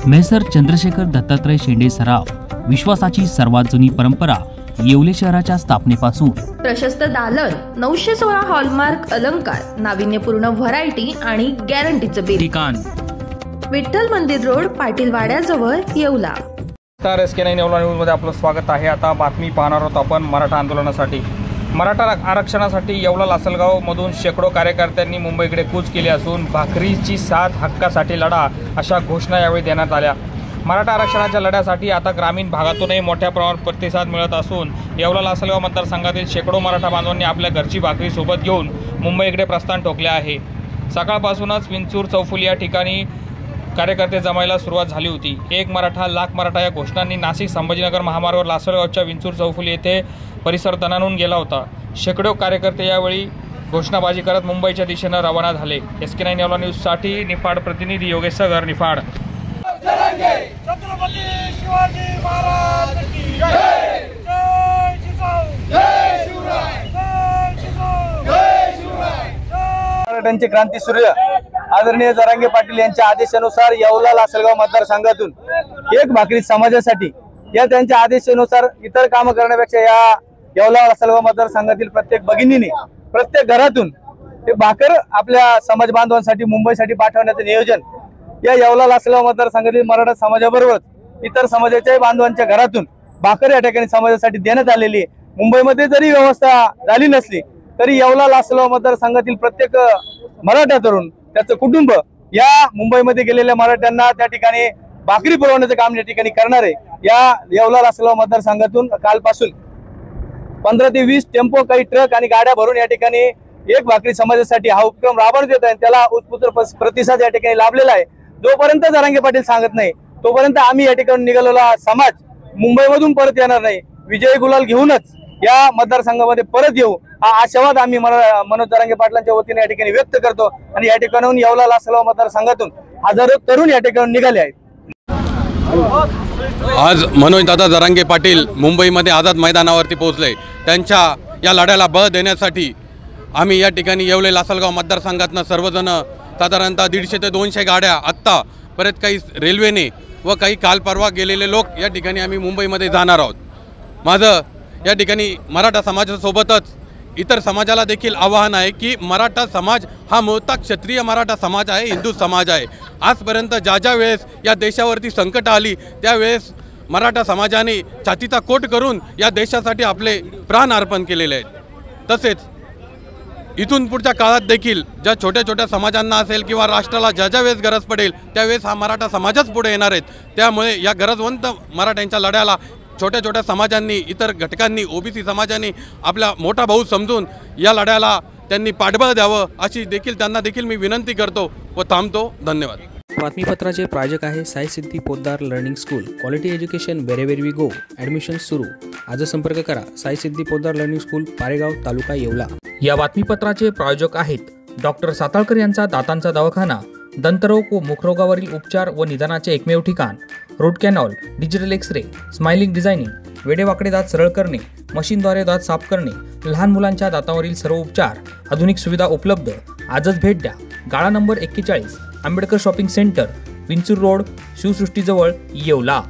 Measure Chandrashekhar Dattatray शेंडे सराफ, विश्वासाची सर्वात जुनी परंपरा येवले शहराच्या स्थापनेपासून प्रशस्त दालन, 916 हॉलमार्क अलंकार, नाविन्यपूर्ण व्हरायटी आणि गॅरंटीचं बिल. ठिकाण विठ्ठल मंदिर रोड, पाटील वाड्याजवळ, येवला. तर SK9 येवला न्यूजमध्ये आपलं स्वागत आहे. आता बातमी पाहणार आहोत आपण मराठा आंदोलनासाठी. मराठा आरक्षणासाठी येवला लासलगाव मधून शेकडो कार्यकर्त्यांनी मुंबईकडे कूच केली असून भाकरीची साथ, हक्कासाठी लढा अशा घोषणा यावेळी देण्यात आल्या. मराठा आरक्षणाच्या लढ्यासाठी आता ग्रामीण भागातूनही मोठ्या प्रमाणात प्रतिसाद मिळत असून येवला लासलगाव मतदारसंघातील शेकडो मराठा बांधवांनी आपल्या घरची भाकरी सोबत घेऊन मुंबईकडे प्रस्थान ठोकले आहे. सकाळपासूनच विंचूर चौफुली या ठिकाणी कार्यकर्ते जमायला सुरुवात झाली होती. एक मराठा लाख मराठा या घोषणांनी नाशिक संभाजीनगर महामार्गावर लासलगावच्या विंचूर चौफुली येथे परिसर दणाणून गेला होता. शेकडो कार्यकर्ते यावेळी घोषणाबाजी करत मुंबईच्या दिशेने रवाना झाले. SK9 येवला न्यूजसाठी निफाड प्रतिनिधी योगेश सगर, निफाड. छत्रपती शिवाजी महाराज की जय. जय जिजाऊ. जय शिवराय. जय जिजाऊ. जय शिवराय. मराठ्यांचे क्रांती सूर्य आदरणीय जरांगे पाटील यांच्या आदेशानुसार येवला लासलगाव मतदारसंघातून एक भाकरी समाजासाठी या त्यांच्या आदेशानुसार इतर काम करण्यापेक्षा या येवला लासलगाव मतदारसंघातील प्रत्येक भगिनीने प्रत्येक घरातून हे भाकर आपल्या समाज बांधवांसाठी मुंबईसाठी पाठवण्याचे नियोजन या येवला लासलगाव मतदारसंघातील मराठा समाजाबरोबर इतर समाजाच्या बांधवांच्या घरातून भाकर या ठिकाणी समाजासाठी देण्यात आलेली आहे. मुंबईमध्ये जरी व्यवस्था झाली नसली तरी येवला लासलगाव मतदारसंघातील प्रत्येक मराठा तरुण, त्याचं कुटुंब या मुंबईमध्ये गेलेल्या मराठ्यांना त्या ठिकाणी भाकरी पुरवण्याचं काम या ठिकाणी करणार आहे. या येवला लासलगाव मतदारसंघातून कालपासून 15 ते 20 टेम्पो, काही ट्रक आणि गाड्या भरून या ठिकाणी एक भाकरी समाजासाठी हा उपक्रम राबवण्यात येत आहे. त्याला उत्स्फूर्त प्रतिसाद या ठिकाणी लाभलेला आहे. जोपर्यंत जरांगे पाटील सांगत नाही तोपर्यंत आम्ही या ठिकाणी निघालेला समाज मुंबईमधून परत येणार नाही. विजय गुलाल घेऊनच या मतदारसंघामध्ये परत येऊ हा आशावाद आम्ही मनोज जरांगे पाटलांच्या वतीने या ठिकाणी व्यक्त करतो. आणि या ठिकाणाहून येवला लासलगाव मतदारसंघातून हजारो तरुण या ठिकाणी निघाले आहेत. आज मनोजदादा जरांगे पाटील मुंबईमध्ये आझाद मैदानावरती पोहोचले. त्यांच्या या लढ्याला बळ देण्यासाठी आम्ही या ठिकाणी येवले लासलगाव मतदारसंघातनं सर्वजण साधारणतः 150 ते 200 गाड्या, आत्ता परत काही रेल्वेने व काही काल परवा गेलेले लोक या ठिकाणी आम्ही मुंबईमध्ये जाणार आहोत. माझं या ठिकाणी मराठा समाजासोबतच इतर समाजाला देखील आवाहन आहे की मराठा समाज हा मूळतः क्षत्रिय मराठा समाज आहे, हिंदू समाज आहे. आजपर्यंत ज्या वेळेस या देशावरती संकट आली त्यावेळेस मराठा समाजाने छातीचा कोट करून या देशासाठी आपले प्राण अर्पण केलेले आहेत. तसेच इथून पुढच्या काळात देखील ज्या छोट्या छोट्या समाजांना असेल किंवा राष्ट्राला ज्या वेळेस गरज पडेल त्यावेळेस हा मराठा समाजच पुढे येणार आहेत. त्यामुळे या गरजवंत मराठ्यांच्या लढ्याला छोट्या छोट्या समाजांनी, इतर घटकांनी, OBC समाजांनी आपला मोठा भाऊ समजून या लढ्याला त्यांनी पाठबळ द्यावं अशी देखील त्यांना देखील मी विनंती करतो व थांबतो. धन्यवाद. बातमीपत्राचे प्रायोजक आहे Sai Siddhi Poddar learning school. Quality education wherever we go. Admission सुरू. आज संपर्क करा. Sai Siddhi Poddar learning school, Paregaon, taluka Yeola. या बातमीपत्राचे प्रायोजक आहेत डॉक्टर साताळकर यांचा दातांचा दवाखाना. दंतरोग व मुखरोगावरील उपचार व निदानाचे एकमेव ठिकाण. Root canal, digital x-ray, smiling designing, वेडेवाकडे दात सरळ करणे, मशीनद्वारे दात साफ करणे, लहान मुलांच्या दातावरील सर्व उपचार, आधुनिक सुविधा उपलब्ध. आजच भेट द्या. गाळा number 41, Ambedkar shopping centre, Vinchur road, शिवसृष्टीजवळ, येवला.